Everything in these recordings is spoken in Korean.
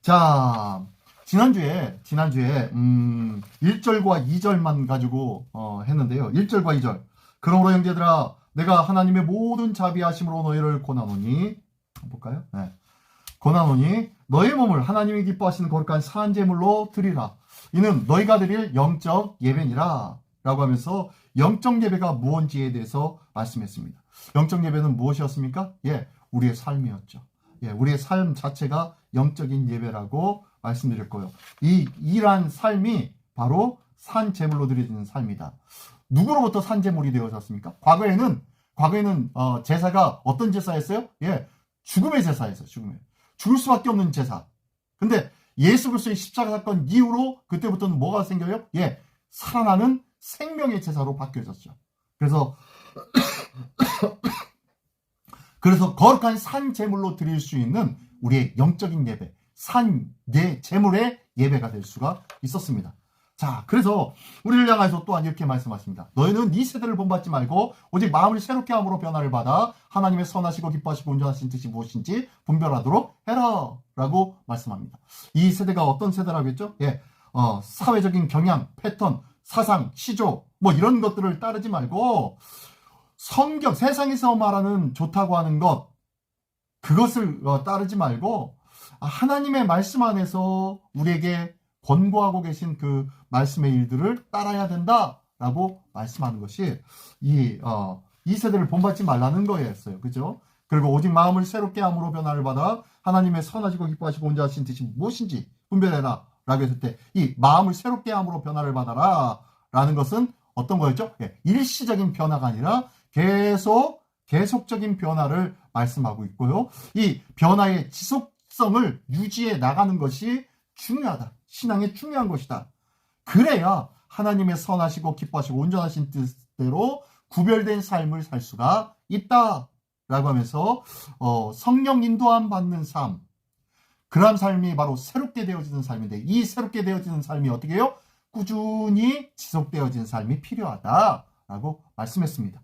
자, 지난주에 1절과 2절만 가지고 했는데요. 1절과 2절. 그러므로 형제들아 내가 하나님의 모든 자비하심으로 너희를 권하노니 볼까요? 네. 권하노니 너희 몸을 하나님이 기뻐하시는 거룩한 산제물로 드리라. 이는 너희가 드릴 영적 예배니라. 라고 하면서 영적 예배가 무엇인지에 대해서 말씀했습니다. 영적 예배는 무엇이었습니까? 예, 우리의 삶이었죠. 예, 우리의 삶 자체가 영적인 예배라고 말씀드렸고요. 이러한 삶이 바로 산제물로 드려지는 삶이다. 누구로부터 산제물이 되어졌습니까? 과거에는 제사가 어떤 제사였어요? 예, 죽음의 제사였어요. 죽을 수밖에 없는 제사. 근데 예수 그리스도의 십자가 사건 이후로 그때부터는 뭐가 생겨요? 예, 살아나는 생명의 제사로 바뀌어졌죠. 그래서 거룩한 산 제물로 드릴 수 있는 우리의 영적인 예배, 제물의 예배가 될 수가 있었습니다. 자, 그래서 우리를 향해서 또한 이렇게 말씀하십니다. 너희는 이 세대를 본받지 말고 오직 마음을 새롭게 함으로 변화를 받아 하나님의 선하시고 기뻐하시고 온전하신 뜻이 무엇인지 분별하도록 해라 라고 말씀합니다. 이 세대가 어떤 세대라고 했죠? 예, 사회적인 경향, 패턴, 사상, 시조 뭐 이런 것들을 따르지 말고 성경, 세상에서 말하는 좋다고 하는 것 그것을 따르지 말고 하나님의 말씀 안에서 우리에게 권고하고 계신 그 말씀의 일들을 따라야 된다라고 말씀하는 것이 이 세대를 본받지 말라는 거였어요. 그죠? 그리고 오직 마음을 새롭게 함으로 변화를 받아 하나님의 선하시고 기뻐하시고 온전하신 뜻이 무엇인지 분별해라 라고 했을 때 이 마음을 새롭게 함으로 변화를 받아라 라는 것은 어떤 거였죠? 예, 일시적인 변화가 아니라 계속적인 변화를 말씀하고 있고요. 이 변화의 지속성을 유지해 나가는 것이 중요하다. 신앙에 중요한 것이다. 그래야 하나님의 선하시고 기뻐하시고 온전하신 뜻대로 구별된 삶을 살 수가 있다. 라고 하면서 성령 인도함 받는 삶. 그러한 삶이 바로 새롭게 되어지는 삶인데 이 새롭게 되어지는 삶이 어떻게 해요? 꾸준히 지속되어지는 삶이 필요하다라고 말씀했습니다.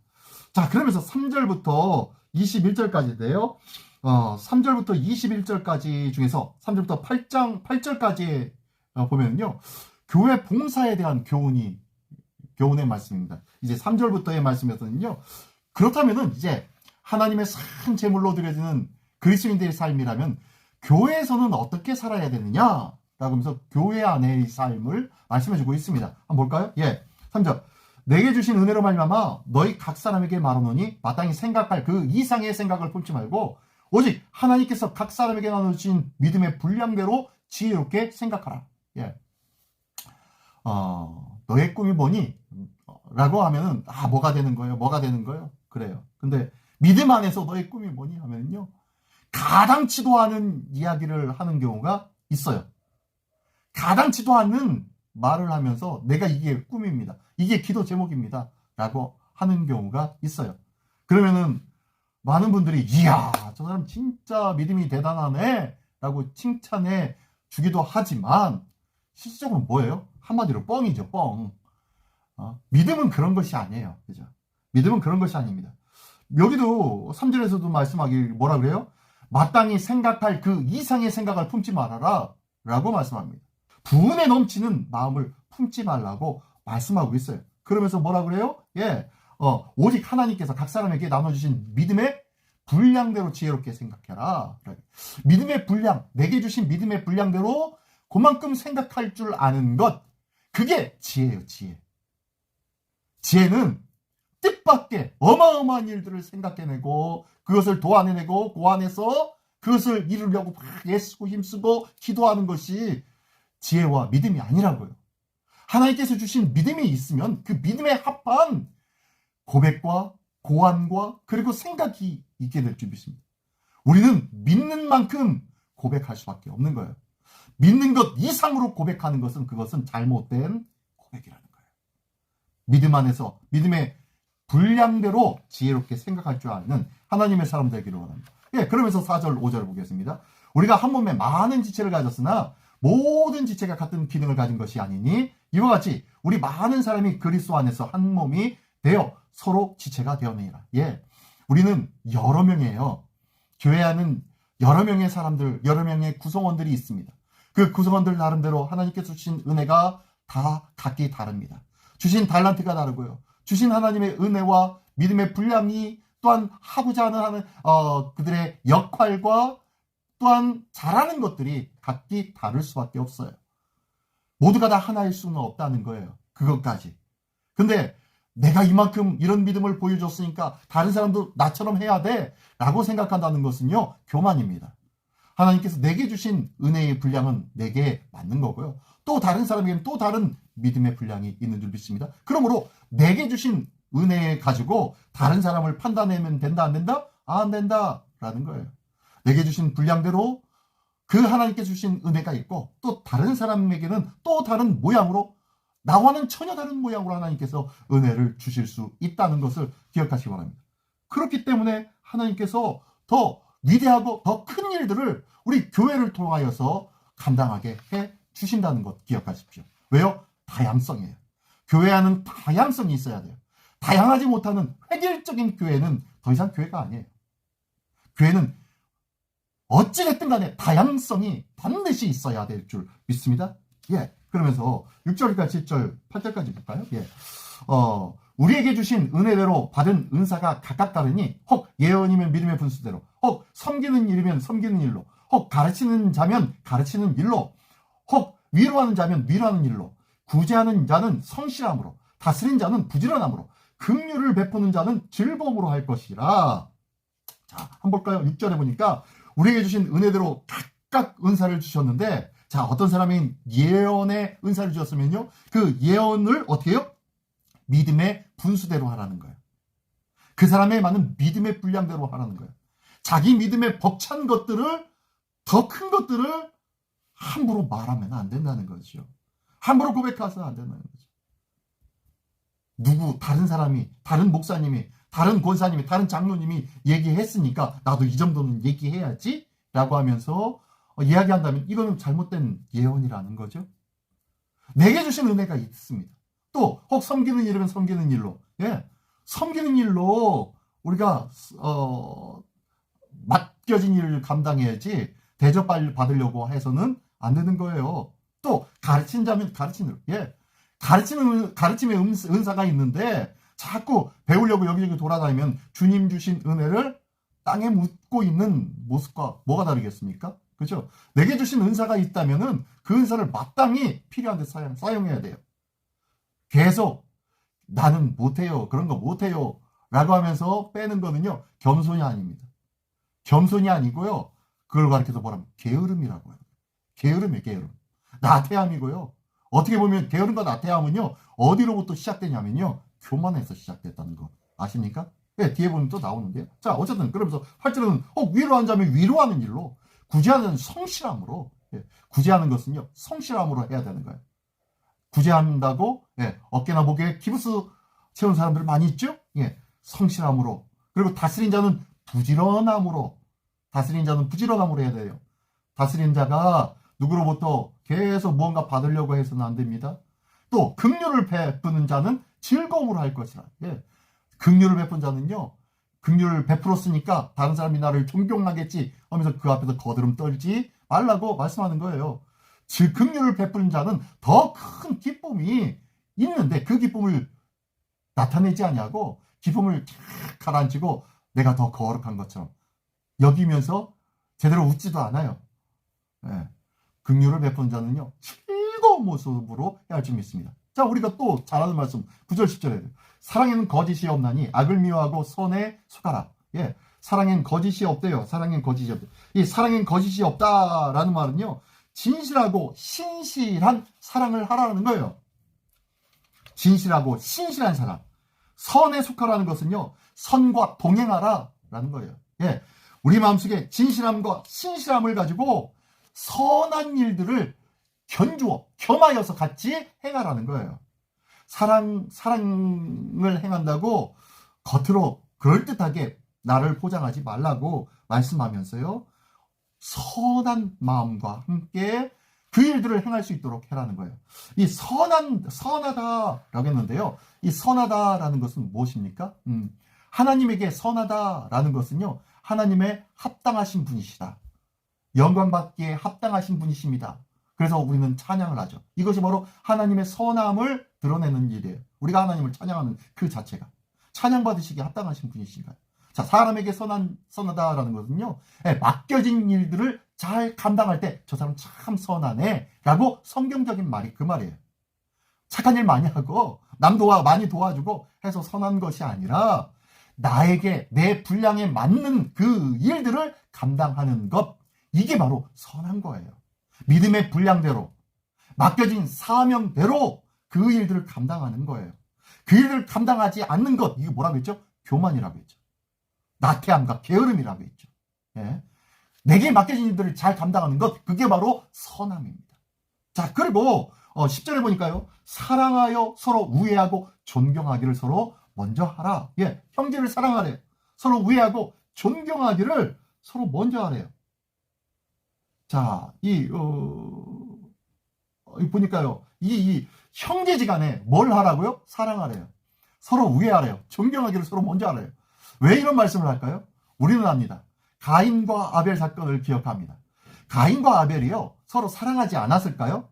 자, 그러면서 3절부터 21절까지인데요. 3절부터 21절까지 중에서 3절부터 8절까지 보면요. 교회 봉사에 대한 교훈의 말씀입니다. 이제 3절부터의 말씀에서는요. 그렇다면은 이제 하나님의 산 제물로 드려지는 그리스도인들의 삶이라면 교회에서는 어떻게 살아야 되느냐? 라고 하면서 교회 안의 삶을 말씀해주고 있습니다. 한번 볼까요? 예, 3절. 내게 주신 은혜로 말미암아 너희 각 사람에게 말하노니 마땅히 생각할 그 이상의 생각을 품지 말고 오직 하나님께서 각 사람에게 나눠주신 믿음의 분량대로 지혜롭게 생각하라. 예. 너의 꿈이 뭐니? 라고 하면은 뭐가 되는 거예요? 그래요. 근데 믿음 안에서 너의 꿈이 뭐니? 하면은요. 가당치도 않은 이야기를 하는 경우가 있어요. 가당치도 않는 말을 하면서 내가 이게 꿈입니다. 이게 기도 제목입니다. 라고 하는 경우가 있어요. 그러면은 많은 분들이 이야 저 사람 진짜 믿음이 대단하네 라고 칭찬해 주기도 하지만 실질적으로 뭐예요? 한마디로 뻥이죠. 뻥. 믿음은 그런 것이 아니에요. 그죠? 믿음은 그런 것이 아닙니다. 여기도 3절에서도 말씀하기 뭐라 그래요? 마땅히 생각할 그 이상의 생각을 품지 말아라 라고 말씀합니다. 분에 넘치는 마음을 품지 말라고 말씀하고 있어요. 그러면서 뭐라 그래요? 예, 오직 하나님께서 각 사람에게 나눠주신 믿음의 분량대로 지혜롭게 생각해라. 믿음의 분량, 내게 주신 믿음의 분량대로 그만큼 생각할 줄 아는 것, 그게 지혜예요, 지혜. 지혜는 뜻밖의 어마어마한 일들을 생각해내고 그것을 도안해내고 고안해서 그것을 이루려고 막 애쓰고 힘쓰고 기도하는 것이 지혜와 믿음이 아니라고요. 하나님께서 주신 믿음이 있으면 그 믿음에 합한 고백과 고안과 그리고 생각이 있게 될 줄 믿습니다. 우리는 믿는 만큼 고백할 수밖에 없는 거예요. 믿는 것 이상으로 고백하는 그것은 잘못된 고백이라는 거예요. 믿음 안에서 믿음의 분량대로 지혜롭게 생각할 줄 아는 하나님의 사람 되기를 원합니다. 예, 그러면서 4절, 5절을 보겠습니다. 우리가 한 몸에 많은 지체를 가졌으나 모든 지체가 같은 기능을 가진 것이 아니니 이와 같이 우리 많은 사람이 그리스도 안에서 한 몸이 되어 서로 지체가 되었느니라. 예, 우리는 여러 명이에요. 교회 안은 여러 명의 사람들, 여러 명의 구성원들이 있습니다. 그 구성원들 나름대로 하나님께서 주신 은혜가 다 각기 다릅니다. 주신 달란트가 다르고요. 주신 하나님의 은혜와 믿음의 분량이 또한 하고자 하는 그들의 역할과 또한 잘하는 것들이 각기 다를 수밖에 없어요. 모두가 다 하나일 수는 없다는 거예요. 그것까지. 근데 내가 이만큼 이런 믿음을 보여줬으니까 다른 사람도 나처럼 해야 돼 라고 생각한다는 것은요, 교만입니다. 하나님께서 내게 주신 은혜의 분량은 내게 맞는 거고요. 또 다른 사람에게는 또 다른 믿음의 분량이 있는 줄 믿습니다. 그러므로 내게 주신 은혜 가지고 다른 사람을 판단하면 된다 안 된다? 안 된다 라는 거예요. 내게 주신 분량대로 그 하나님께 주신 은혜가 있고 또 다른 사람에게는 또 다른 모양으로 나와는 전혀 다른 모양으로 하나님께서 은혜를 주실 수 있다는 것을 기억하시기 바랍니다. 그렇기 때문에 하나님께서 더 위대하고 더 큰 일들을 우리 교회를 통하여서 감당하게 해 주신다는 것 기억하십시오. 왜요? 다양성이에요. 교회 안은 다양성이 있어야 돼요. 다양하지 못하는 획일적인 교회는 더 이상 교회가 아니에요. 교회는 어찌됐든 간에 다양성이 반드시 있어야 될 줄 믿습니다. 예. 그러면서 6절과 7절, 8절까지 볼까요? 예. 우리에게 주신 은혜대로 받은 은사가 각각 다르니 혹 예언이면 믿음의 분수대로, 혹 섬기는 일이면 섬기는 일로, 혹 가르치는 자면 가르치는 일로, 혹 위로하는 자면 위로하는 일로, 구제하는 자는 성실함으로, 다스린 자는 부지런함으로, 긍휼을 베푸는 자는 즐거움으로 할 것이라. 자, 한번 볼까요? 6절에 보니까 우리에게 주신 은혜대로 각각 은사를 주셨는데, 자, 어떤 사람이 예언의 은사를 주셨으면요, 그 예언을 어떻게 해요? 믿음의 분수대로 하라는 거예요. 그 사람에 맞는 믿음의 분량대로 하라는 거예요. 자기 믿음에 벅찬 것들을, 더 큰 것들을 함부로 말하면 안 된다는 거죠. 함부로 고백해서는 안 된다는 거죠. 다른 사람이, 다른 목사님이, 다른 권사님이, 다른 장로님이 얘기했으니까 나도 이 정도는 얘기해야지 라고 하면서 이야기한다면 이거는 잘못된 예언이라는 거죠. 내게 주신 은혜가 있습니다. 또 혹 섬기는 일이면 섬기는 일로, 예, 섬기는 일로 우리가 맡겨진 일을 감당해야지 대접받으려고 해서는 안 되는 거예요. 또 가르친 자면 가르치는, 예, 가르침의 은사가 있는데 자꾸 배우려고 여기저기 돌아다니면 주님 주신 은혜를 땅에 묻고 있는 모습과 뭐가 다르겠습니까? 그렇죠? 내게 주신 은사가 있다면은 그 은사를 마땅히 필요한 데 사용해야 돼요. 계속 나는 못해요, 그런 거 못해요 라고 하면서 빼는 거는요, 겸손이 아닙니다. 겸손이 아니고요, 그걸 가르쳐서 뭐라면 게으름이라고 해요. 게으름이에요, 게으름. 나태함이고요. 어떻게 보면 게으름과 나태함은요, 어디로부터 시작되냐면요, 교만에서 시작됐다는 거 아십니까? 네, 뒤에 보면 또 나오는데요. 자, 어쨌든 그러면서 8절은 위로한 자면 위로하는 일로, 구제하는 성실함으로, 예, 구제하는 것은요, 성실함으로 해야 되는 거예요. 구제한다고, 예, 어깨나 목에 기부스 채운 사람들 많이 있죠? 예, 성실함으로. 그리고 다스린 자는 부지런함으로, 다스린 자는 부지런함으로 해야 돼요. 다스린 자가 누구로부터 계속 무언가 받으려고 해서는 안 됩니다. 또 긍휼을 베푸는 자는 즐거움으로 할 것이라. 예, 긍휼을 베푼 자는요, 긍휼을 베풀었으니까 다른 사람이 나를 존경하겠지 하면서 그 앞에서 거드름 떨지 말라고 말씀하는 거예요. 즉 긍휼을 베푸는 자는 더 큰 기쁨이 있는데 그 기쁨을 나타내지 아니하고 기쁨을 탁 가라앉히고 내가 더 거룩한 것처럼 여기면서 제대로 웃지도 않아요. 예. 긍휼을 베푸는 자는요, 즐거운 모습으로 해야 할 줄 믿습니다. 자, 우리가 또 잘 아는 말씀 9절 10절에 사랑에는 거짓이 없나니 악을 미워하고 선에 속하라. 예, 사랑엔 거짓이 없대요. 사랑엔 거짓이 없대요. 이 사랑엔 거짓이 없다라는 말은요, 진실하고 신실한 사랑을 하라는 거예요. 진실하고 신실한 사랑. 선에 속하라는 것은요, 선과 동행하라라는 거예요. 예, 우리 마음속에 진실함과 신실함을 가지고 선한 일들을 견주어 겸하여서 같이 행하라는 거예요. 사랑을 행한다고 겉으로 그럴듯하게 나를 포장하지 말라고 말씀하면서요, 선한 마음과 함께 그 일들을 행할 수 있도록 해라는 거예요. 이 선하다라고 했는데요, 이 선하다라는 것은 무엇입니까? 하나님에게 선하다라는 것은요, 하나님의 합당하신 분이시다, 영광받기에 합당하신 분이십니다 그래서 우리는 찬양을 하죠. 이것이 바로 하나님의 선함을 드러내는 일이에요. 우리가 하나님을 찬양하는 그 자체가. 찬양받으시기에 합당하신 분이신가요? 자, 사람에게 선하다라는 것은요, 맡겨진 일들을 잘 감당할 때 저 사람 참 선하네 라고 성경적인 말이 그 말이에요. 착한 일 많이 하고 남 많이 도와주고 해서 선한 것이 아니라 나에게 내 분량에 맞는 그 일들을 감당하는 것, 이게 바로 선한 거예요. 믿음의 분량대로 맡겨진 사명대로 그 일들을 감당하는 거예요. 그 일들을 감당하지 않는 것, 이게 뭐라고 했죠? 교만이라고 했죠. 나태함과 게으름이라고 했죠. 예. 내게 맡겨진 일들을 잘 감당하는 것, 그게 바로 선함입니다. 자, 그리고 10절에 보니까요, 사랑하여 서로 우애하고 존경하기를 서로 먼저 하라. 예, 형제를 사랑하래요. 서로 우애하고 존경하기를 서로 먼저 하래요. 자, 보니까요, 이 형제지간에 뭘 하라고요? 사랑하래요. 서로 우애하래요. 존경하기를 서로 먼저 하래요. 왜 이런 말씀을 할까요? 우리는 압니다. 가인과 아벨 사건을 기억합니다. 가인과 아벨이요, 서로 사랑하지 않았을까요?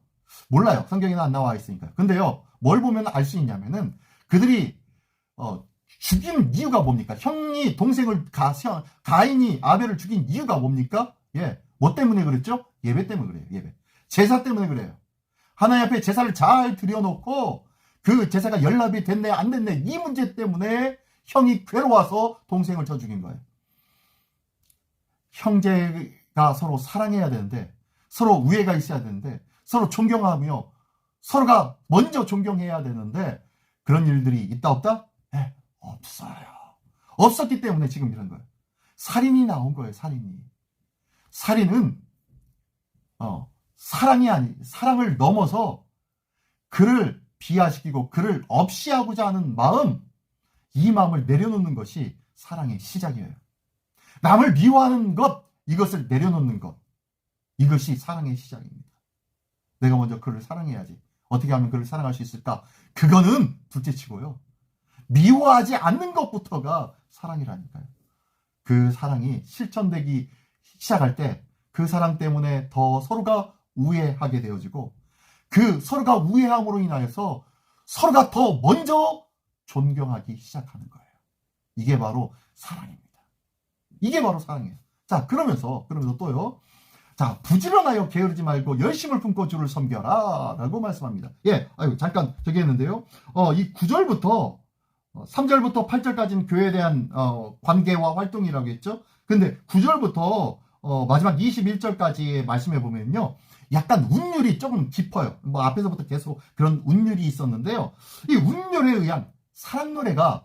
몰라요. 성경에는 안 나와 있으니까요. 근데요, 뭘 보면 알 수 있냐면은 그들이 죽인 이유가 뭡니까? 형이 동생을 가인이 아벨을 죽인 이유가 뭡니까? 예, 뭐 때문에 그랬죠? 예배 때문에 그래요. 예배. 제사 때문에 그래요. 하나님 앞에 제사를 잘 드려놓고 그 제사가 연락이 됐네 안 됐네 이 문제 때문에 형이 괴로워서 동생을 쳐 죽인 거예요. 형제가 서로 사랑해야 되는데, 서로 우애가 있어야 되는데, 서로 존경하며 서로가 먼저 존경해야 되는데 그런 일들이 있다 없다? 네, 없어요. 없었기 때문에 지금 이런 거예요. 살인이 나온 거예요. 살인은 사랑을 넘어서 그를 비하시키고 그를 없이하고자 하는 마음, 이 마음을 내려놓는 것이 사랑의 시작이에요. 남을 미워하는 것, 이것을 내려놓는 것, 이것이 사랑의 시작입니다. 내가 먼저 그를 사랑해야지. 어떻게 하면 그를 사랑할 수 있을까? 그거는 둘째치고요. 미워하지 않는 것부터가 사랑이라니까요. 그 사랑이 실천되기 시작할 때 그 사랑 때문에 더 서로가 우애하게 되어지고, 그 서로가 우애함으로 인하여서 서로가 더 먼저 존경하기 시작하는 거예요. 이게 바로 사랑입니다. 이게 바로 사랑이에요. 자, 그러면서 또요. 자, 부지런하여 게으르지 말고 열심을 품고 주를 섬겨라 라고 말씀합니다. 예, 잠깐 저기 했는데요. 이 9절부터 3절부터 8절까지는 교회에 대한 관계와 활동이라고 했죠. 근데 9절부터 마지막 21절까지의 말씀해 보면요, 약간 운율이 조금 깊어요. 뭐 앞에서부터 계속 그런 운율이 있었는데요. 이 운율에 의한 사랑 노래가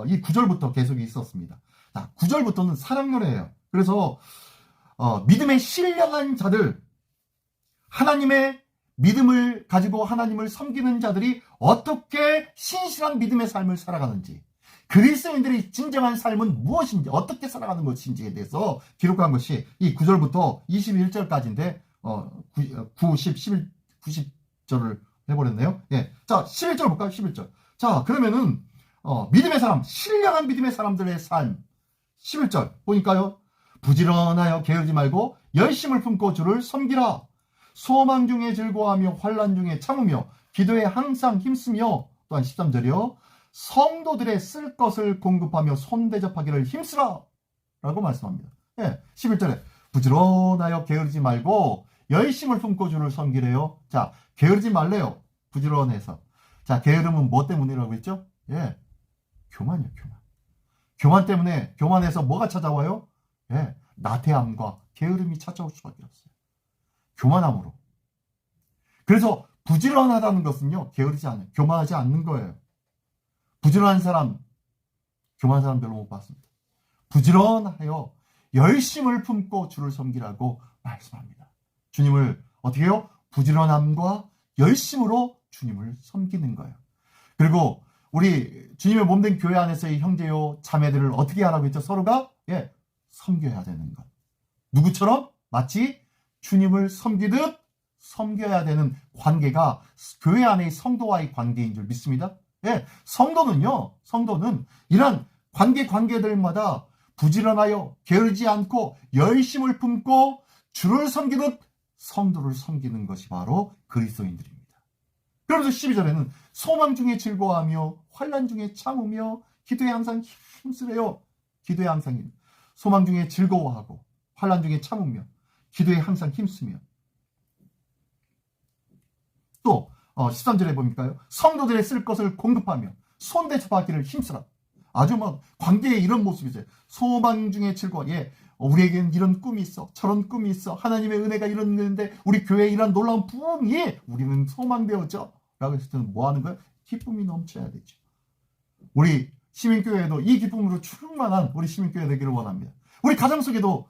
이 9절부터 계속 있었습니다. 자, 9절부터는 사랑 노래예요. 그래서 믿음의 신령한 자들, 하나님의 믿음을 가지고 하나님을 섬기는 자들이 어떻게 신실한 믿음의 삶을 살아가는지, 그리스도인들의 진정한 삶은 무엇인지, 어떻게 살아가는 것인지에 대해서 기록한 것이 이 9절부터 21절까지인데 9, 10, 11, 90절을 해버렸네요. 예. 자, 11절 볼까요? 11절. 자, 그러면은 믿음의 사람, 신령한 믿음의 사람들의 삶, 11절 보니까요, 부지런하여 게으르지 말고 열심을 품고 주를 섬기라. 소망 중에 즐거워하며 환난 중에 참으며 기도에 항상 힘쓰며, 또한 13절이요, 성도들의 쓸 것을 공급하며 손대접하기를 힘쓰라 라고 말씀합니다. 예, 11절에 부지런하여 게으르지 말고 열심을 품고 주를 섬기래요. 자, 게으르지 말래요. 부지런해서. 자, 게으름은 뭐 때문이라고 했죠? 예, 교만이요, 교만. 교만 때문에, 교만해서 뭐가 찾아와요? 예, 나태함과 게으름이 찾아올 수밖에 없어요. 교만함으로. 그래서 부지런하다는 것은요, 게으르지 않아요. 교만하지 않는 거예요. 부지런한 사람, 교만한 사람 별로 못 봤습니다. 부지런하여 열심을 품고 주를 섬기라고 말씀합니다. 주님을 어떻게 해요? 부지런함과 열심으로 주님을 섬기는 거예요. 그리고 우리 주님의 몸된 교회 안에서의 형제요 자매들을 어떻게 하라고 했죠? 서로가 섬겨야 되는 것. 누구처럼? 마치 주님을 섬기듯 섬겨야 되는 관계가 교회 안의 성도와의 관계인 줄 믿습니다. 예, 성도는 이런 관계들마다 부지런하여 게으르지 않고 열심을 품고 주를 섬기듯 성도를 섬기는 것이 바로 그리스도인들입니다. 그러면서 12절에는 소망 중에 즐거워하며 환난 중에 참으며 기도에 항상 힘쓰래요. 기도에 항상 소망 중에 즐거워하고 환난 중에 참으며 기도에 항상 힘쓰며 또 13절에 보니까요. 성도들의 쓸 것을 공급하며 손대접하기를 힘쓰라. 아주 관계에 이런 모습이죠. 소망 중에 즐거워. 우리에게는 이런 꿈이 있어. 저런 꿈이 있어. 하나님의 은혜가 이런데 우리 교회에 이런 놀라운 부흥이 우리는 소망되어져. 라고 했을 때는 뭐 하는 거예요? 기쁨이 넘쳐야 되죠. 우리 시민교회도 이 기쁨으로 충만한 우리 시민교회 되기를 원합니다. 우리 가정 속에도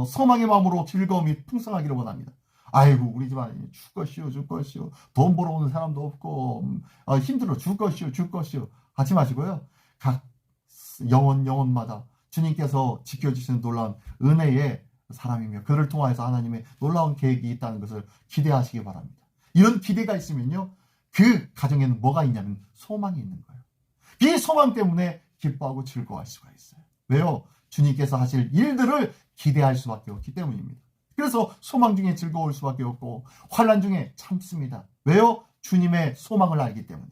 소망의 마음으로 즐거움이 풍성하기를 원합니다. 아이고 우리 집안에 줄 것이요 돈 벌어오는 사람도 없고 힘들어 줄 것이요 하지 마시고요. 각 영혼마다 주님께서 지켜주시는 놀라운 은혜의 사람이며 그를 통하여서 하나님의 놀라운 계획이 있다는 것을 기대하시기 바랍니다. 이런 기대가 있으면요. 그 가정에는 뭐가 있냐면 소망이 있는 거예요. 이 소망 때문에 기뻐하고 즐거워할 수가 있어요. 왜요? 주님께서 하실 일들을 기대할 수밖에 없기 때문입니다. 그래서 소망 중에 즐거울 수밖에 없고 환난 중에 참습니다. 왜요? 주님의 소망을 알기 때문에.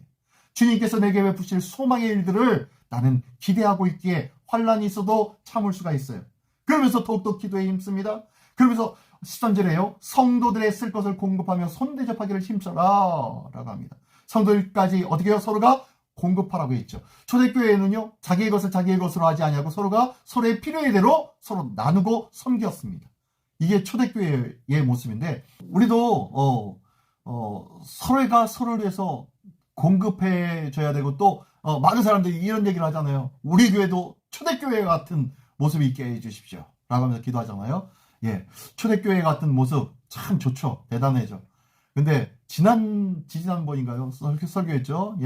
주님께서 내게 베푸실 소망의 일들을 나는 기대하고 있기에 환난이 있어도 참을 수가 있어요. 그러면서 더욱더 기도에 힘씁니다. 그러면서 13절에요. 성도들의 쓸 것을 공급하며 손대접하기를 힘써라 라고 합니다. 성도들까지 어떻게 해요? 서로가 공급하라고 했죠. 초대교회는요. 자기의 것을 자기의 것으로 하지 아니하고 서로가 서로의 필요의 대로 서로 나누고 섬겼습니다. 이게 초대교회의 모습인데 우리도 서로가 서로를 위해서 공급해줘야 되고 또 많은 사람들이 이런 얘기를 하잖아요. 우리 교회도 초대교회 같은 모습이 있게 해주십시오 라고 하면서 기도하잖아요. 초대교회 같은 모습 참 좋죠. 대단해죠. 근데 지난번인가요? 설교했죠.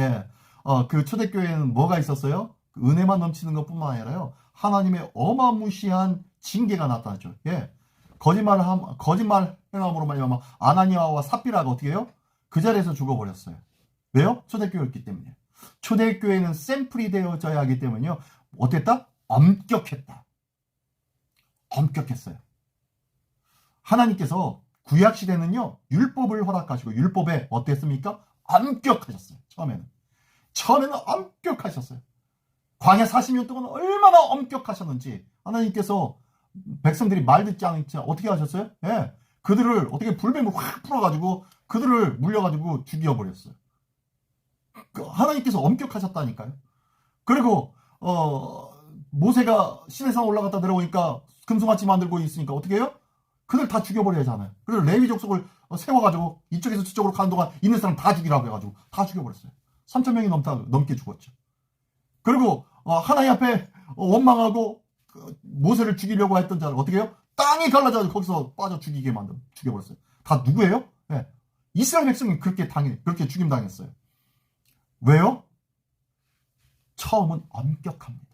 그 초대교회에는 뭐가 있었어요? 은혜만 넘치는 것뿐만 아니라요. 하나님의 어마무시한 징계가 나타났죠. 거짓말 행함으로 말미암아 아나니아와 삽비라가 어떻게 해요? 그 자리에서 죽어버렸어요. 왜요? 초대교회였기 때문에. 초대교회는 샘플이 되어져야 하기 때문에요. 어땠다? 엄격했다. 엄격했어요. 하나님께서 구약시대는요. 율법을 허락하시고 율법에 어땠습니까? 엄격하셨어요. 처음에는 엄격하셨어요. 광야 40년 동안 얼마나 엄격하셨는지 하나님께서 백성들이 말 듣지 않자 어떻게 하셨어요? 그들을 어떻게 불뱀을 확 풀어가지고 그들을 물려가지고 죽여버렸어요. 하나님께서 엄격하셨다니까요. 그리고 모세가 시내산 올라갔다 내려오니까 금송아지 만들고 있으니까 어떻게 해요? 그들 다 죽여버려야 하잖아요. 그래서 레위 족속을 세워가지고 이쪽에서 저쪽으로 가는 동안 있는 사람 다 죽이라고 해가지고 다 죽여버렸어요. 3,000명이 넘게 죽었죠. 그리고 하나님 앞에 원망하고 모세를 죽이려고 했던 자를 어떻게 해요? 땅이 갈라져서 거기서 빠져 죽여버렸어요. 다 누구예요? 이스라엘 백성이 그렇게 죽임당했어요. 왜요? 처음은 엄격합니다.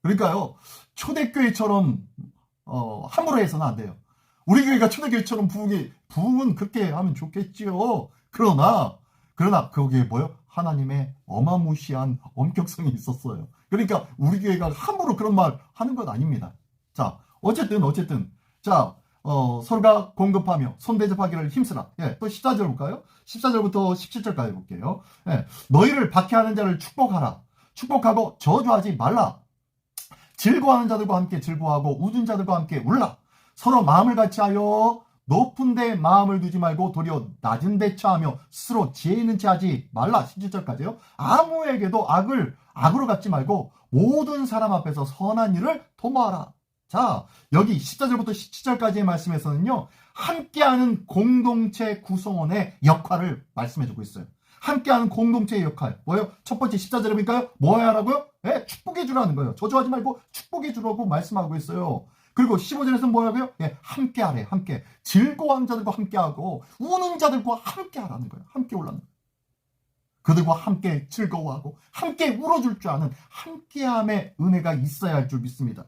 그러니까요, 초대교회처럼 함부로 해서는 안 돼요. 우리 교회가 초대교회처럼 부흥은 그렇게 하면 좋겠지요. 그러나 거기에 뭐요? 하나님의 어마무시한 엄격성이 있었어요. 그러니까 우리 교회가 함부로 그런 말 하는 것 아닙니다. 자, 어쨌든 자, 서로가 공급하며 손대접하기를 힘쓰라. 또 14절 볼까요? 14절부터 17절까지 볼게요. 너희를 박해하는 자를 축복하라. 축복하고 저주하지 말라. 즐거워하는 자들과 함께 즐거워하고 웃은 자들과 함께 울라. 서로 마음을 같이하여 높은 데 마음을 두지 말고 도리어 낮은 데 처하며 스스로 지혜 있는 채 하지 말라. 17절까지요. 아무에게도 악으로 갚지 말고 모든 사람 앞에서 선한 일을 도모하라. 자, 여기 14절부터 17절까지의 말씀에서는요. 함께하는 공동체 구성원의 역할을 말씀해주고 있어요. 함께하는 공동체의 역할. 뭐예요? 첫 번째 14절에 보니까요. 뭐 해야 하라고요? 축복해 주라는 거예요. 저주하지 말고 축복해 주라고 말씀하고 있어요. 그리고 15절에서는 뭐라고요? 함께 하래. 함께. 즐거워하는 자들과 함께 하고 우는 자들과 함께 하라는 거예요. 함께 울라는 거예요. 그들과 함께 즐거워하고 함께 울어줄 줄 아는 함께함의 은혜가 있어야 할 줄 믿습니다.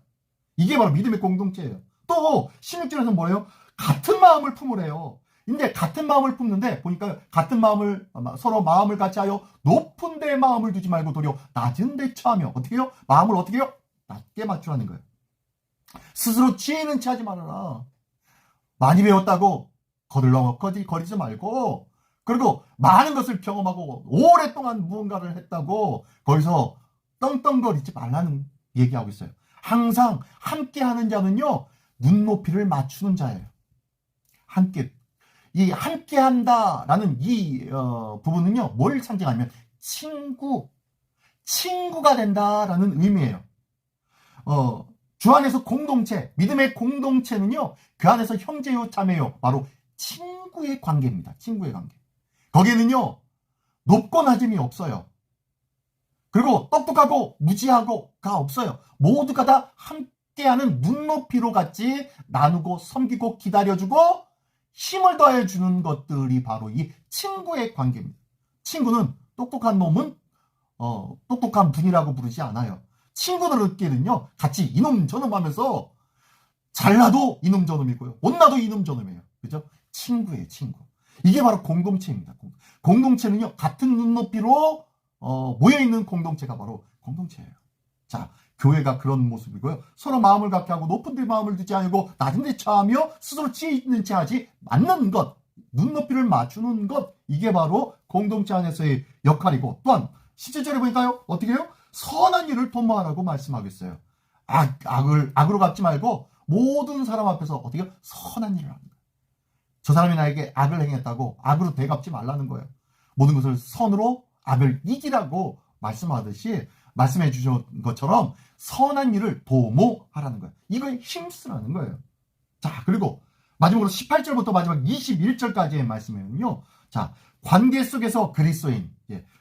이게 바로 믿음의 공동체예요. 또 16절에서는 뭐예요? 같은 마음을 품으래요. 근데 같은 마음을 품는데 보니까 같은 마음을 서로 마음을 같이 하여 높은 데 마음을 두지 말고 도리어 낮은 데 처하며 어떻게 해요? 마음을 어떻게 해요? 낮게 맞추라는 거예요. 스스로 지혜 있는 채 하지 말아라. 많이 배웠다고 거리지 말고, 그리고 많은 것을 경험하고 오랫동안 무언가를 했다고 거기서 떵떵거리지 말라는 얘기하고 있어요. 항상 함께하는 자는요, 눈높이를 맞추는 자예요. 이 함께한다라는 이 부분은요, 뭘 상징하냐면 친구가 된다라는 의미예요. 주 안에서 공동체, 믿음의 공동체는요, 그 안에서 형제요, 자매요, 바로 친구의 관계입니다. 친구의 관계. 거기에는요, 높고 낮음이 없어요. 그리고 똑똑하고 무지하고가 없어요. 모두가 다 함께하는 눈높이로 같이 나누고 섬기고 기다려주고 힘을 더해주는 것들이 바로 이 친구의 관계입니다. 친구는 똑똑한 놈은 똑똑한 분이라고 부르지 않아요. 친구들끼리는요, 같이 이놈 저놈 하면서 잘나도 이놈 저놈이고요, 못나도 이놈 저놈이에요. 그죠? 친구예요, 친구. 이게 바로 공동체입니다. 공동체는요, 같은 눈높이로 모여있는 공동체가 바로 공동체예요. 자, 교회가 그런 모습이고요. 서로 마음을 같게 하고 높은 데 마음을 두지 않고 낮은 데 처하며 스스로 지혜 있는 채 하지 않는 것, 눈높이를 맞추는 것, 이게 바로 공동체 안에서의 역할이고, 또한 17절에 보니까요, 어떻게 해요? 선한 일을 도모하라고 말씀하겠어요. 악으로 갚지 말고 모든 사람 앞에서 어떻게 해요? 선한 일을 하는 거예요. 저 사람이 나에게 악을 행했다고 악으로 되갚지 말라는 거예요. 모든 것을 선으로 악을 이기라고 말씀해 주신 것처럼 선한 일을 도모하라는 거예요. 이걸 힘쓰라는 거예요. 자, 그리고 마지막으로 18절부터 마지막 21절까지의 말씀에는요, 자, 관계 속에서 그리스도인,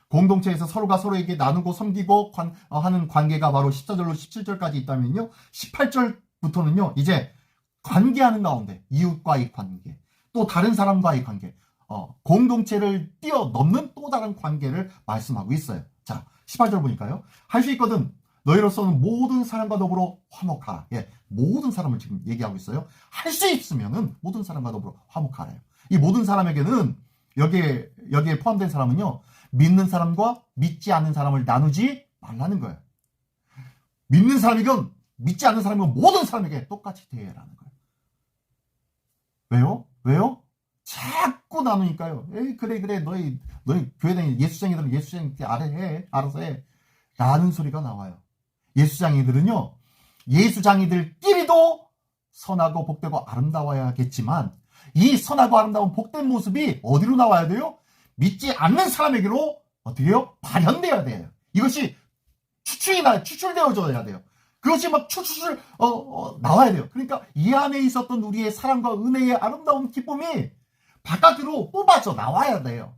공동체에서 서로가 서로에게 나누고 섬기고 하는 관계가 바로 14절로 17절까지 있다면요, 18절부터는요, 이제 관계하는 가운데 이웃과의 관계, 또 다른 사람과의 관계, 공동체를 뛰어넘는 또 다른 관계를 말씀하고 있어요. 자, 18절 보니까요, 할 수 있거든 너희로서는 모든 사람과 더불어 화목하라. 모든 사람을 지금 얘기하고 있어요. 할 수 있으면은 모든 사람과 더불어 화목하래요. 이 모든 사람에게는 여기에 포함된 사람은요, 믿는 사람과 믿지 않는 사람을 나누지 말라는 거예요. 믿는 사람이건 믿지 않는 사람이건 모든 사람에게 똑같이 대해라는 거예요. 왜요? 자꾸 나누니까요. 에이, 그래 너희 교회 다니는 예수쟁이들은 예수쟁이 알아서 해 라는 소리가 나와요. 예수쟁이들은요, 예수쟁이들끼리도 선하고 복되고 아름다워야겠지만 이 선하고 아름다운 복된 모습이 어디로 나와야 돼요? 믿지 않는 사람에게로 어떻게 해요? 발현돼야 돼요. 이것이 추출되어져야 돼요. 그것이 막 추출 나와야 돼요. 그러니까 이 안에 있었던 우리의 사랑과 은혜의 아름다운 기쁨이 바깥으로 뽑아져 나와야 돼요.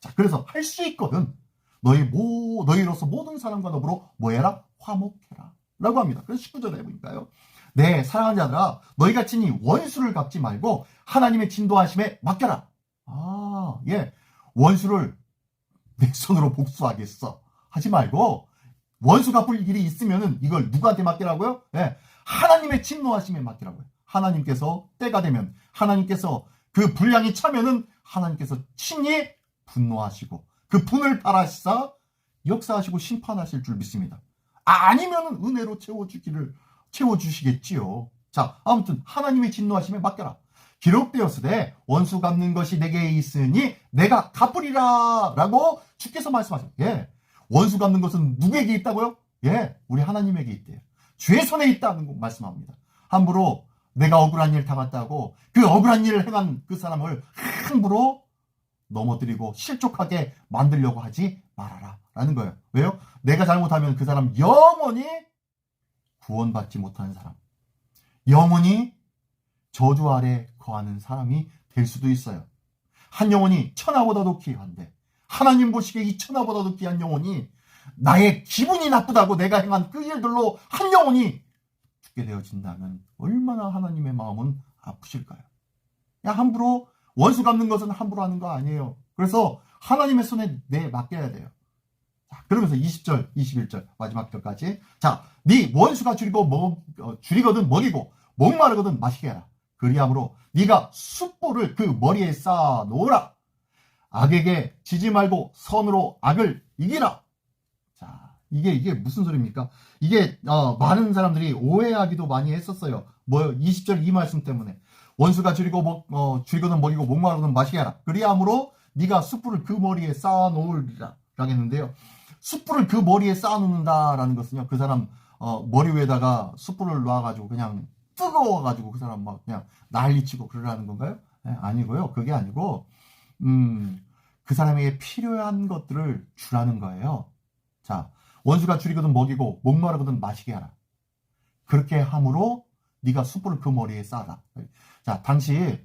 자, 그래서 할 수 있거든. 너희로서 모든 사람과 더불어 뭐해라? 화목해라 라고 합니다. 그래서 19절에 보니까요, 네, 사랑하는 자들아, 너희가 친히 원수를 갚지 말고 하나님의 진도하심에 맡겨라. 원수를 내 손으로 복수하겠어 하지 말고, 원수 갚을 일이 있으면은 이걸 누구한테 맡기라고요? 하나님의 진노하심에 맡기라고요. 하나님께서 때가 되면, 하나님께서 그 분량이 차면은 하나님께서 친히 분노하시고 그 분을 발하시사 역사하시고 심판하실 줄 믿습니다. 아니면은 은혜로 채워주시겠지요. 자, 아무튼 하나님의 진노하심에 맡겨라. 기록되었으되 원수 갚는 것이 내게 있으니 내가 갚으리라 라고 주께서 말씀하세요. 원수 갚는 것은 누구에게 있다고요? 우리 하나님에게 있대요. 주의 손에 있다는 말씀합니다. 함부로 내가 억울한 일 당했다고 그 억울한 일을 행한 그 사람을 함부로 넘어뜨리고 실족하게 만들려고 하지 말아라 라는 거예요. 왜요? 내가 잘못하면 그 사람 영원히 구원받지 못하는 사람, 영원히 저주 아래 거하는 사람이 될 수도 있어요. 한 영혼이 천하보다도 귀한데, 하나님 보시기에 이 천하보다도 귀한 영혼이 나의 기분이 나쁘다고 내가 행한 그 일들로 한 영혼이 죽게 되어진다면 얼마나 하나님의 마음은 아프실까요? 함부로 원수 갚는 것은 함부로 하는 거 아니에요. 그래서 하나님의 손에 맡겨야 돼요. 자, 그러면서 20절, 21절 마지막 절까지, 자, 네 원수가 줄이거든 먹이고 목마르거든 마시게 해라. 그리함으로 네가 숯불을 그 머리에 쌓아 놓으라. 악에게 지지 말고 선으로 악을 이기라. 자, 이게 무슨 소리입니까? 이게 많은 사람들이 오해하기도 많이 했었어요. 20절 이 말씀 때문에 원수가 줄이거든 먹이고 목마르거든 마시게 하라. 그리함으로 네가 숯불을 그 머리에 쌓아놓으리라 라겠는데요. 숯불을 그 머리에 쌓아놓는다라는 것은요, 그 사람 머리 위에다가 숯불을 놔가지고 그냥 뜨거워가지고 그 사람 막 그냥 난리치고 그러라는 건가요? 네, 아니고요. 그게 아니고 그 사람에게 필요한 것들을 주라는 거예요. 자, 원수가 줄이거든 먹이고 목마르거든 마시게 하라. 그렇게 함으로 네가 숯불을 그 머리에 쌓아라. 자, 당시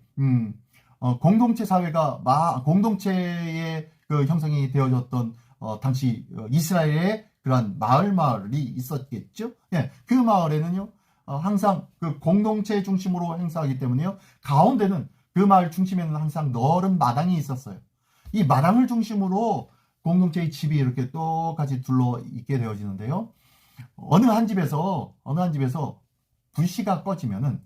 공동체 사회가 공동체의 그 형성이 되어졌던 당시 이스라엘의 그러한 마을이 있었겠죠. 예, 그 마을에는요 항상 그 공동체 중심으로 행사하기 때문에요, 가운데는 그 마을 중심에는 항상 넓은 마당이 있었어요. 이 마당을 중심으로 공동체의 집이 이렇게 똑같이 둘러 있게 되어지는데요. 어느 한 집에서 불씨가 꺼지면은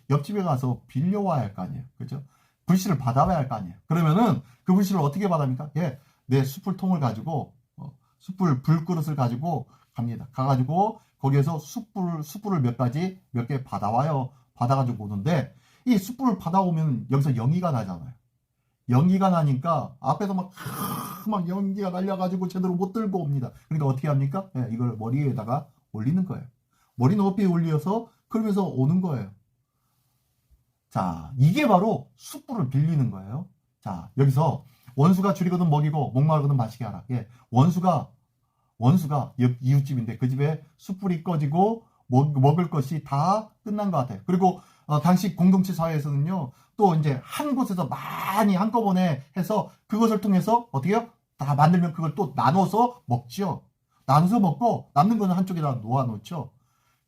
옆집에 가서 빌려와야 할 거 아니에요. 그죠? 불씨를 받아와야 할 거 아니에요. 그러면은 그 불씨를 어떻게 받아합니까? 예, 내 숯불통을 가지고 숯불 불그릇을 가지고 갑니다. 가가지고 거기에서 숯불을 몇 개 받아와요. 받아가지고 오는데 이 숯불을 받아오면 여기서 연기가 나잖아요. 연기가 나니까 앞에서 막 연기가 날려가지고 제대로 못 들고 옵니다. 그러니까 어떻게 합니까? 예, 이걸 머리에다가 올리는 거예요. 머리 높이 올려서 그러면서 오는 거예요. 자, 이게 바로 숯불을 빌리는 거예요. 자, 여기서 원수가 줄이거든 먹이고 목마르거든 마시게 하라. 예, 원수가 이웃집인데 그 집에 숯불이 꺼지고 먹을 것이 다 끝난 것 같아요. 그리고 당시 공동체 사회에서는요, 또 이제 한 곳에서 많이 한꺼번에 해서 그것을 통해서 어떻게 해요? 다 만들면 그걸 또 나눠서 먹죠. 나눠서 먹고 남는 거는 한쪽에다 놓아놓죠.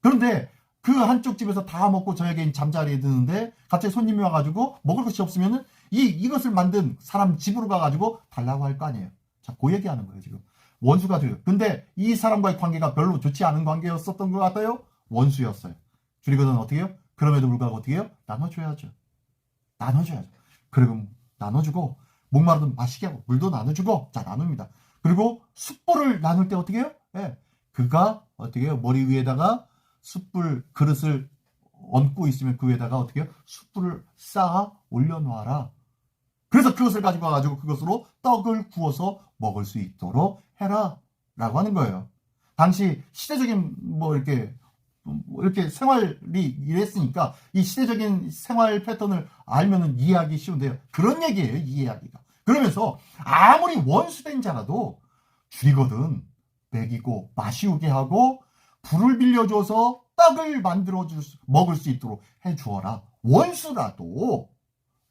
그런데 그 한쪽 집에서 다 먹고 저녁에 잠자리에 드는데 갑자기 손님이 와가지고 먹을 것이 없으면은 이것을 만든 사람 집으로 가가지고 달라고 할 거 아니에요. 자, 그 얘기하는 거예요, 지금. 원수가 들어요. 근데 이 사람과의 관계가 별로 좋지 않은 관계였었던 것 같아요. 원수였어요. 줄이거든 어떻게 해요? 그럼에도 불구하고 어떻게 해요? 나눠줘야죠. 그리고 나눠주고 목마르든 마시게 하고 물도 나눠주고, 자, 나눕니다. 그리고 숯불을 나눌 때 어떻게 해요? 예, 그가 어떻게 해요? 머리 위에다가 숯불 그릇을 얹고 있으면 그 위에다가 어떻게 해요? 숯불을 쌓아 올려놓아라. 그래서 그것을 가지고 와가지고 그것으로 떡을 구워서 먹을 수 있도록 해라 라고 하는 거예요. 당시 시대적인 이렇게 생활이 이랬으니까 이 시대적인 생활 패턴을 알면은 이해하기 쉬운데요. 그런 얘기예요, 이 이야기가. 그러면서 아무리 원수된 자라도 줄이거든 먹이고 마시우게 하고 불을 빌려줘서 떡을 먹을 수 있도록 해주어라. 원수라도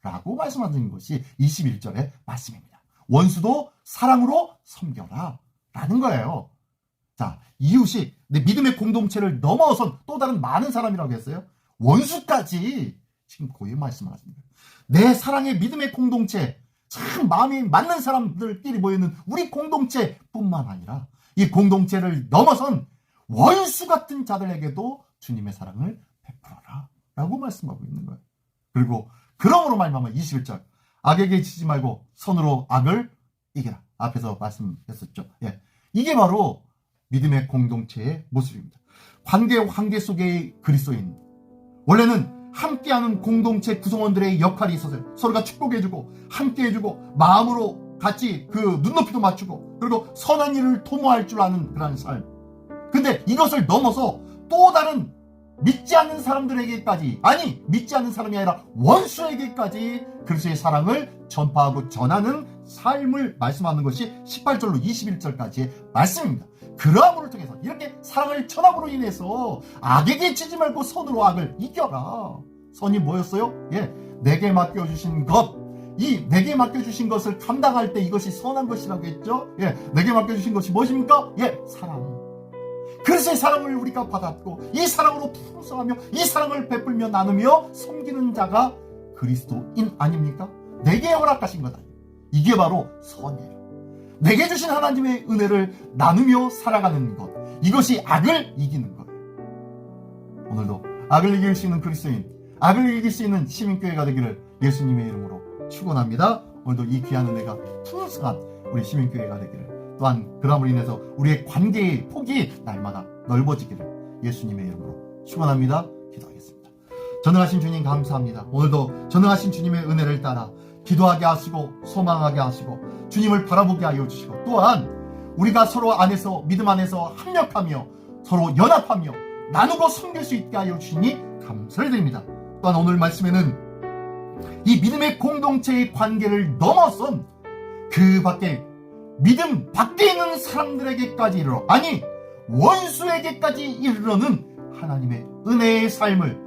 라고 말씀하신 것이 21절의 말씀입니다. 원수도 사랑으로 섬겨라 라는 거예요. 자, 이웃이 내 믿음의 공동체를 넘어선 또 다른 많은 사람이라고 했어요. 원수까지 지금 고유 말씀을 하십니다. 내 사랑의 믿음의 공동체, 참 마음이 맞는 사람들끼리 모여있는 우리 공동체뿐만 아니라 이 공동체를 넘어선 원수 같은 자들에게도 주님의 사랑을 베풀어라 라고 말씀하고 있는 거예요. 그리고 그러므로 말미암아 21절, 악에게 지지 말고 선으로 악을 이겨라. 앞에서 말씀했었죠. 예, 이게 바로 믿음의 공동체의 모습입니다. 관계 속의 그리스도인, 원래는 함께하는 공동체 구성원들의 역할이 있었어요. 서로가 축복해주고 함께해주고 마음으로 같이 그 눈높이도 맞추고 그리고 선한 일을 도모할 줄 아는 그런 삶. 근데 이것을 넘어서 또 다른 믿지 않는 사람들에게까지, 아니 믿지 않는 사람이 아니라 원수에게까지 그리스도의 사랑을 전파하고 전하는 삶을 말씀하는 것이 18절로 21절까지의 말씀입니다. 그러함을 통해서 이렇게 사랑을 전함으로 인해서 악에게 지지 말고 선으로 악을 이겨라. 선이 뭐였어요? 예, 내게 맡겨주신 것, 내게 맡겨주신 것을 감당할 때 이것이 선한 것이라고 했죠. 예, 내게 맡겨주신 것이 무엇입니까? 예, 사랑. 그래서 사랑을 우리가 받았고 이 사랑으로 풍성하며 이 사랑을 베풀며 나누며 섬기는 자가 그리스도인 아닙니까? 내게 허락하신 것 아니에요. 이게 바로 선이에요. 내게 주신 하나님의 은혜를 나누며 살아가는 것, 이것이 악을 이기는 거예요. 오늘도 악을 이길 수 있는 그리스도인, 악을 이길 수 있는 시민교회가 되기를 예수님의 이름으로 축원합니다. 오늘도 이 귀한 은혜가 풍성한 우리 시민교회가 되기를, 또한 그럼으로 인해서 우리의 관계의 폭이 날마다 넓어지기를 예수님의 이름으로 축원합니다. 기도하겠습니다. 전능하신 주님 감사합니다. 오늘도 전능하신 주님의 은혜를 따라 기도하게 하시고 소망하게 하시고 주님을 바라보게 하여 주시고, 또한 우리가 서로 안에서 믿음 안에서 합력하며 서로 연합하며 나누고 섬길 수 있게 하여 주시니 감사를 드립니다. 또한 오늘 말씀에는 이 믿음의 공동체의 관계를 넘어선 그 밖에 믿음 밖에 있는 사람들에게까지 이르러, 아니 원수에게까지 이르러는 하나님의 은혜의 삶을,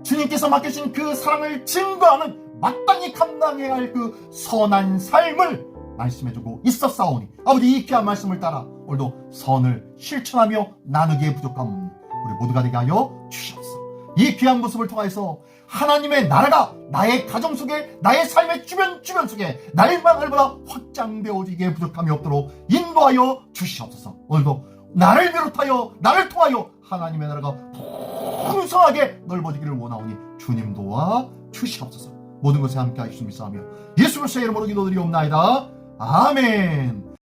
주님께서 맡겨주신 그 사랑을 증거하는 마땅히 감당해야 할 그 선한 삶을 말씀해주고 있었사오니, 아버지 이 귀한 말씀을 따라 오늘도 선을 실천하며 나누기에 부족함 없는 우리 모두가 되게 하여 주시옵소서. 이 귀한 모습을 통해서 하나님의 나라가 나의 가정 속에, 나의 삶의 주변 속에 날마다 확장되어지기에 부족함이 없도록 인도하여 주시옵소서. 오늘도 나를 비롯하여 나를 통하여 하나님의 나라가 풍성하게 넓어지기를 원하오니 주님 도와 주시옵소서. 모든 것에 함께 하시옵소서 하며 예수 그리스도의 이름으로 기도드리옵나이다. 아멘.